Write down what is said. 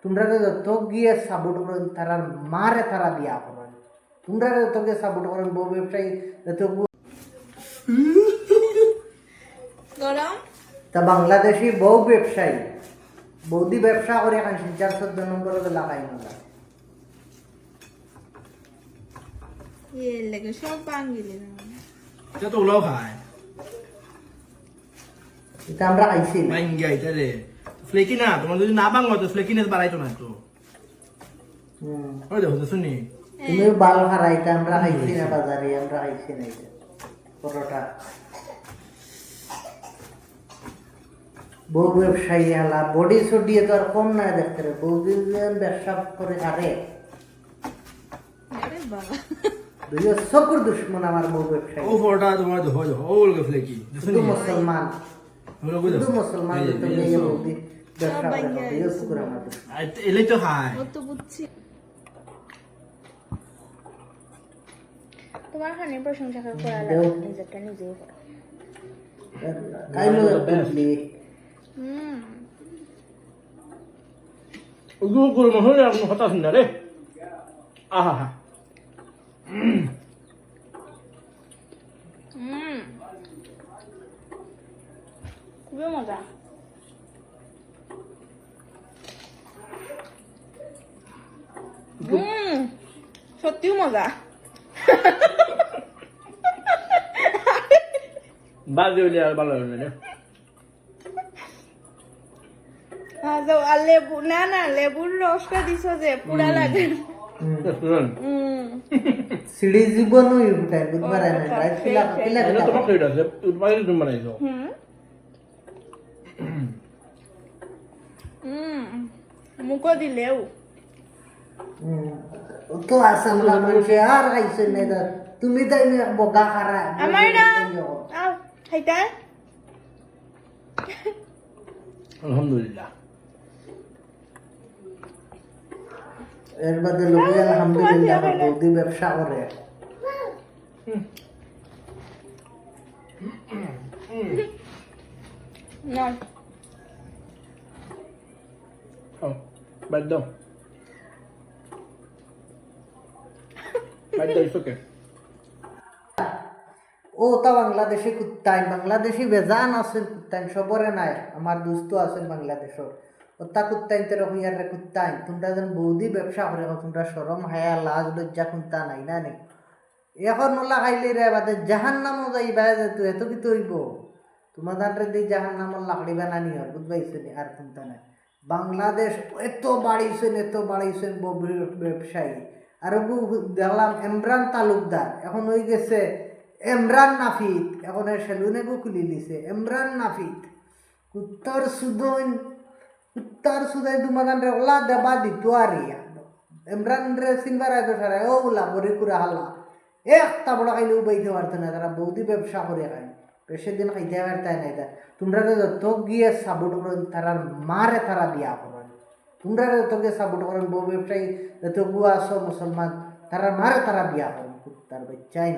তোমরা যত গিয়ে সাপোর্ট করেন তারার মারে তারা বিয়া করেন, তোমরা যত গিয়ে সাপোর্ট করেন বউ ব্যবসায়ী যত গরম তা বাংলাদেশি বউ ব্যবসায়ী বৌদি ব্যবসা করে এখন 14 নম্বরে লাগাই না এর লাগে সব বাঙালি এটা তো ওলাও খায় এটা আমরা খাইছি না। ভাঙ্গা এটা রে ফ্লেকি না তোমার যদি না ভাঙো তো ফ্লেকিনেস বাড়াইতো না তো ওই দেখো তো শুনি তুমি ভালো হারা এটা আমরা খাইছি না, বাজারে আমরা খাইছি না এটা পরোটা বউ ব্যবসায়ী আলা বডি সডিয়ে তো আর কম না দেখতে রে বৌদি ব্যবসা করে আরে আরে বাবা দুইও সবর দুশ্মন আমার বউ ব্যবসায়ী ও ফোটা তোমার দেখো দেখো ও লোকে ফ্লেকি শুধু মুসলমান ওগুলো বুঝো শুধু মুসলমান তো মেয়ে বৌদি ব্যবসা করে দুইও শুকুর আমার দুশ্মন। এলে তো খায় ও তো বুঝছি তোমার খানের প্রশংসা করা লাগে নিজেরটা নিজেই করো কাইলো বুঝলি ওগুলো করে মনে হয় কোনো কথা শুনে রে আহা হা খুবই মজা সত্যিও মজা বাজে হইলে আর ভালো হবে না আর লেবু না না লেবুর রসটা দিছো যে পুরা লাগে সিঁড়ি জীবনই উঠায় বুধবার না রাইট পিলা পিলা এটা তোমার খাইটা আছে বাইরে তুমি বানাইছো মুখো দিলেও তো আসাম না মানুষে আর খাইছে না এটা তুমি তাই বগা খারা আমার না আও খাইতা আলহামদুলিল্লাহ এর বাদে লোকে আলহামদুলিল্লাহ বৌদি ব্যবসা করে না বাদ দাও বাদ দাও ইটস ওকে ও তা বাংলাদেশি কুত্তাইন বাংলাদেশি বেজান আছেন কুত্তাইন সবরে নাই আমার দুস্থ আছেন বাংলাদেশর ওটা কুত্তাইন তেরো হুইয়ারে কুত্তাইন তোমরা যেন বৌদি ব্যবসা করে তোমরা শরম হায়া লাজ লজ্জা কুন্তা নাই না নি এখন নোলা খাইলে রে বাদে জাহান নামও যাইবা যেত এত কি তৈব তোমাদের দি জাহান নাম লাকড়িবা না নি আর বুঝবাইছে নি আর কুন্তা নাই বাংলাদেশ এত বাড়িছেন ব্যবসায়ী আর দেখলাম ইমরান তালুকদার এখন হয়ে গেছে ইমরান নাফিদ এখন সেলুনে খুলি দিছে ইমরান নাফিদ কুত্তার সুদাই দুমাদান রে ওলা দেবা দিত আর ইমরান রে সিনবার আইতো সারা ও ওলা বরি কুরা হালা একটা বড় খাইলেও বাইতে পারতো না তারা বৌদি ব্যবসা করে খায় বেশি দিন খাইতে পারতাই না এটা তোমরা যত গিয়ে সাপোর্ট করেন তারার মারে তারা বিয়া করেন তোমরা যত গিয়ে সাপোর্ট করেন বউ ব্যবসায়ী যত গুয়া আছো মুসলমান তারার মারে তারা বিয়া করেন তার বাচ্চাই